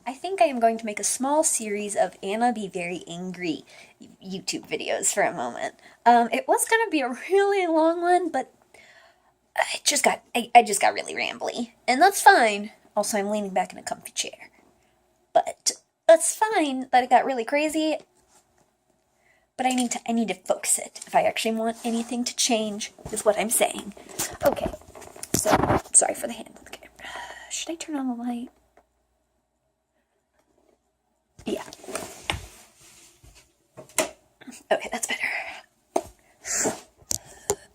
I think I am going to make a small series of Anna Be Very Angry YouTube videos for a moment. It was gonna be a really long one, but I just got really rambly. And that's fine. Also, I'm leaning back in a comfy chair. But that's fine that it got really crazy. But I need to focus it if I actually want anything to change, is what I'm saying. Okay. So, sorry for the hand on the camera. Should I turn on the light? Yeah. Okay, that's better.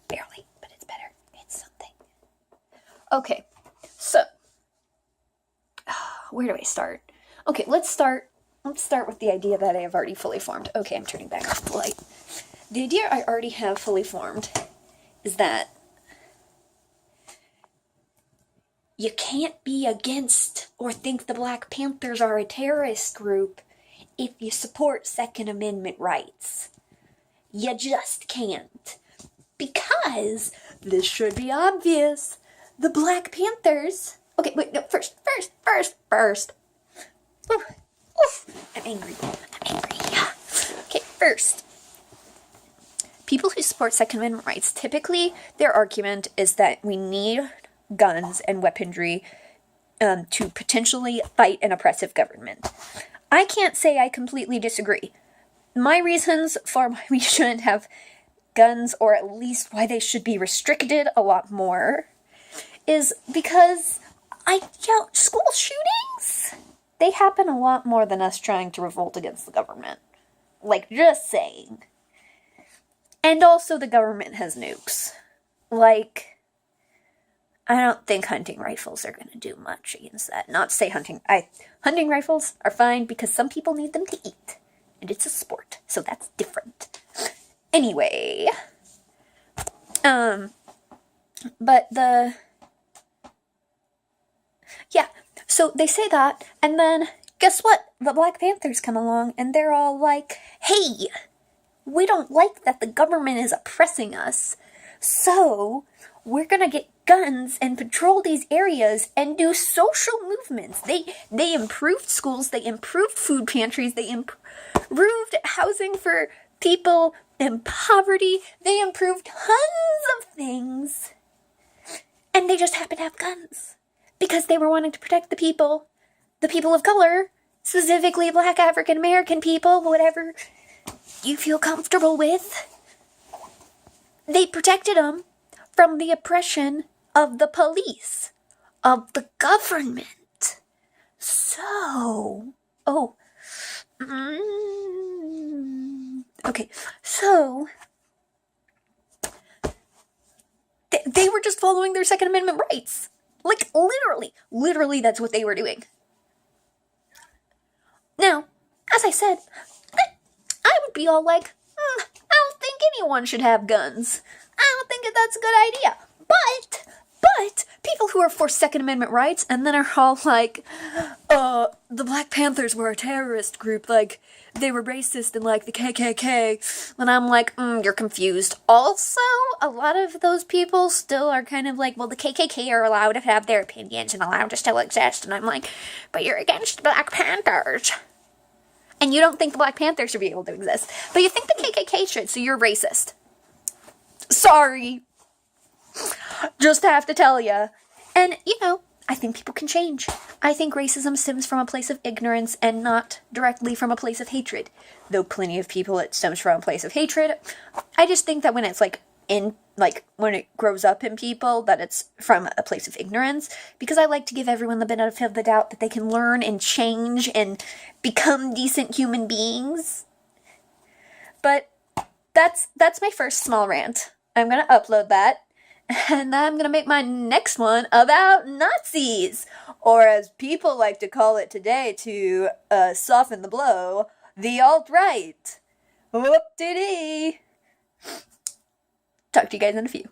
Barely, but it's better. It's something. Okay, so where do I start? Okay, let's start with the idea that I have already fully formed. Okay, I'm turning back off the light. The idea I already have fully formed is that you can't be against or think the Black Panthers are a terrorist group if you support Second Amendment rights. You just can't. Because, this should be obvious, the Black Panthers... Okay, wait, no, first. Oof, I'm angry. Okay, first. People who support Second Amendment rights, typically their argument is that we need guns and weaponry to potentially fight an oppressive government. I can't say I completely disagree. My reasons for why we shouldn't have guns, or at least why they should be restricted a lot more, is because school shootings, they happen a lot more than us trying to revolt against the government. Like, just saying. And also the government has nukes. Like, I don't think hunting rifles are going to do much against that. Not to say hunting rifles are fine because some people need them to eat. And it's a sport, so that's different. Anyway. Yeah, so they say that, and then, guess what? The Black Panthers come along, and they're all like, hey, we don't like that the government is oppressing us, so we're gonna get guns and patrol these areas and do social movements. They improved schools, they improved food pantries, they improved housing for people in poverty, they improved tons of things, and they just happen to have guns. Because they were wanting to protect the people of color, specifically Black African American people, whatever you feel comfortable with. They protected them from the oppression of the police, of the government. So, okay, so they were just following their Second Amendment rights. Like, literally that's what they were doing. Now, as I said, I would be all like, I don't think anyone should have guns. I don't think that's a good idea. But, people who are for Second Amendment rights and then are all like, the Black Panthers were a terrorist group, like, they were racist and like the KKK, and I'm like, you're confused. Also, a lot of those people still are kind of like, well, the KKK are allowed to have their opinions and allowed to still exist, and I'm like, but you're against the Black Panthers. And you don't think the Black Panthers should be able to exist, but you think the KKK should, so you're racist. Sorry. Just have to tell ya. And, I think people can change. I think racism stems from a place of ignorance and not directly from a place of hatred. Though plenty of people it stems from a place of hatred. I just think that when it's when it grows up in people, that it's from a place of ignorance. Because I like to give everyone the benefit of the doubt that they can learn and change and become decent human beings. But that's my first small rant. I'm gonna upload that. And I'm going to make my next one about Nazis, or as people like to call it today to soften the blow, the alt-right. Whoop-de-dee. Talk to you guys in a few.